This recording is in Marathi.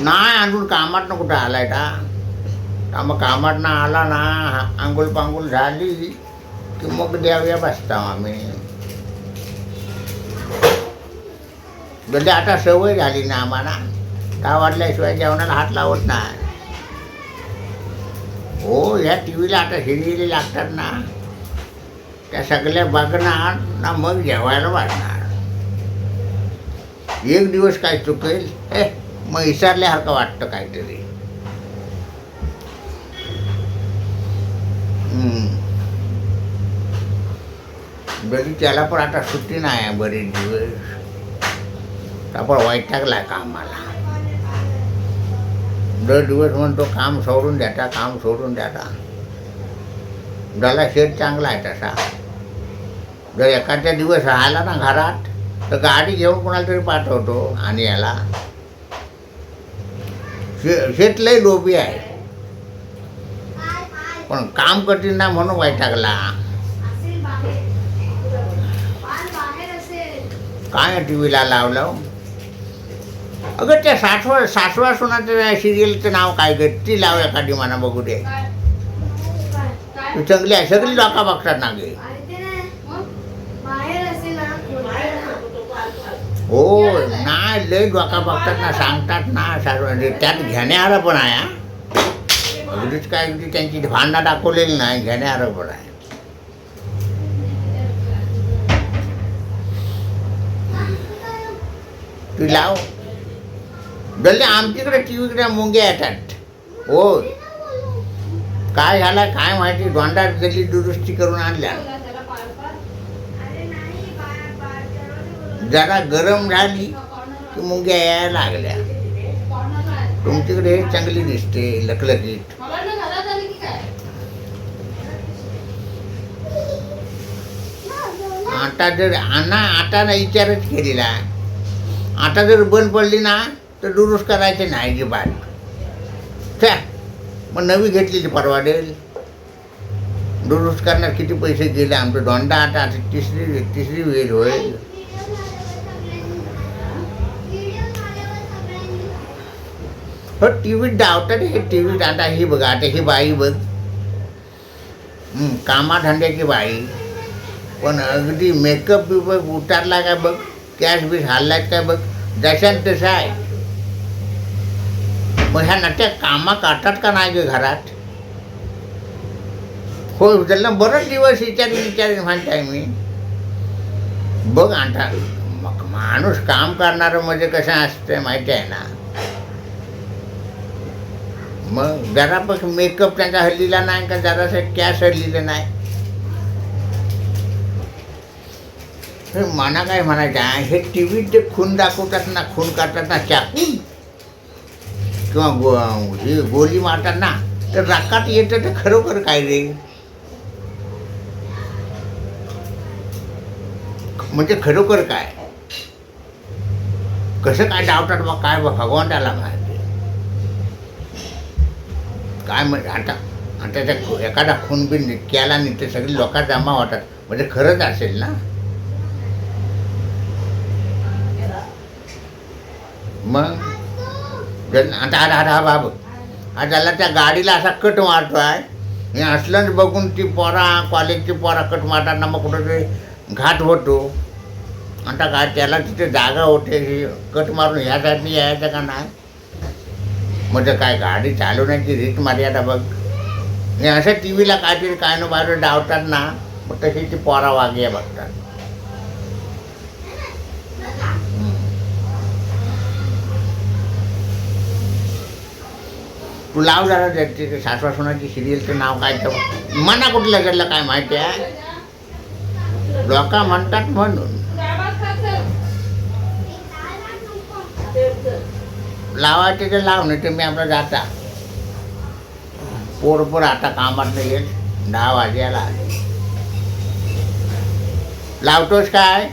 नाही अजून कामातनं कुठं आलाय का मग कामातनं आला ना आंघोळ पांघोळ झाली की मग देव्या बसता आम्ही. म्हणजे आता सवय झाली ना आम्हाला, 10 वाजल्याशिवाय जेवणाला हात लावत नाही. हो, ह्या टी व्हीला आता सिरियली लागतात ना, त्या सगळ्या बघणार ना मग जेवायला वाटणार. एक दिवस काय चुकेल मग विसरल्यासारखं वाटतं काहीतरी. बरी त्याला पण आता सुट्टी नाही आहे बरेच दिवस. आपण वैतागलाय कामाला. दर दिवस म्हणतो काम सोडून द्याता, काम सोडून द्याता. ज्याला शेत चांगला आहे तसा, जर एखाद्या दिवस राहिला ना घरात तर गाडी घेऊन कोणाला तरी पाठवतो. आणि याला शेत लय लोभी आहे, पण काम कठीण ना म्हणून वैतागला. काय टी व्हीला लावलं. अगं त्या सासवा सुनाचं सिरियलचं नाव काय ग, ती लाव एखादी म्हणा बघू दे. चांगली आहे, सगळी लोक बघतात ना गे. हो नाही, लय डोका बघतात ना, सांगतात ना सर्व. त्यात घेण्याआरं पण आहे. अगदीच काय अगदी त्यांची भांडणं दाखवलेली नाही, घेण्याआरं पण आहे. ती लाव जल्दी. आमच्याकडे टी व्हीकडे मुंग्या येतात. हो, काय झालं काय माहिती, दोंडात जल्दी दुरुस्ती करून आणल्या. जरा गरम झाली की मुंग्या यायला लागल्या. तुमच्याकडे चांगली दिसते लकलकीत. आता जर आता विचारच केलेला, आता जर बंद पडली ना तर दुरुस्त करायचे नाही अजिबात. मग नवी घेतलेली परवाडेल. दुरुस्त करणार किती पैसे गेले आमचं. दोंडा आता तिसरी वेळ होईल. हो, टी व्हीत धावतात हे. टी व्हीत आता ही बघा, आता ही बाई बघ, कामाधंद्याची बाई, पण अगदी मेकअप बी बघ उतारला काय बघ, कॅश बी हल्लाय काय बघ, जशान तसं आहे. मग ह्या नट्या कामा काढतात का नाही गे घरात. हो, त्याला बरंच दिवस विचारीन म्हणताय मी. बघ आता मग माणूस काम करणारं म्हणजे कसं असतं माहिती आहे ना. मग जरा पण मेकअप त्यांचा हल्लीला नाही का, जरासं कॅश हल्लीलं नाही. हे मना काय म्हणायचं आहे, हे टी व्हीत जे खून दाखवतात ना, खून करतात ना चाकून किंवा हे गोली मारतात ना, तर रागात येतं ते खरोखर काय रे. म्हणजे खरोखर काय, कसं काय डावतात बा, काय बा भगवंताला माहिती. काय म्हणजे आता त्या एखादा खून बिन केला नाही ते सगळी लोक जमा होतात, म्हणजे खरंच असेल ना. मग आता हा बाब हा झाला त्या गाडीला असा कट मारतो आहे. हे असलंच बघून ती पोरा, कॉलेजची पोरा कट मारताना मग कुठंतरी घाट होतो. आता काय त्याला तिथे जागा होते, हे कट मारून ह्या साईडनी यायचं का नाही. म्हणजे काय गाडी चालवण्याची रीत मर्यादा बघ. हे असं टी व्हीला काहीतरी काय न बाहेर डावतात ना, मग तशी ती पोरा वागे बघतात. तू लाव जरा ते सासवा सुनाची सिरियलचं नाव काय तर मना कुठलं गेलं काय माहिती आहे. लोक म्हणतात म्हणून लावायचे ते लाव, नाही तर मी आपला जाता पोर आता कामात नाही येत. 10 वाजायला लावतोस काय.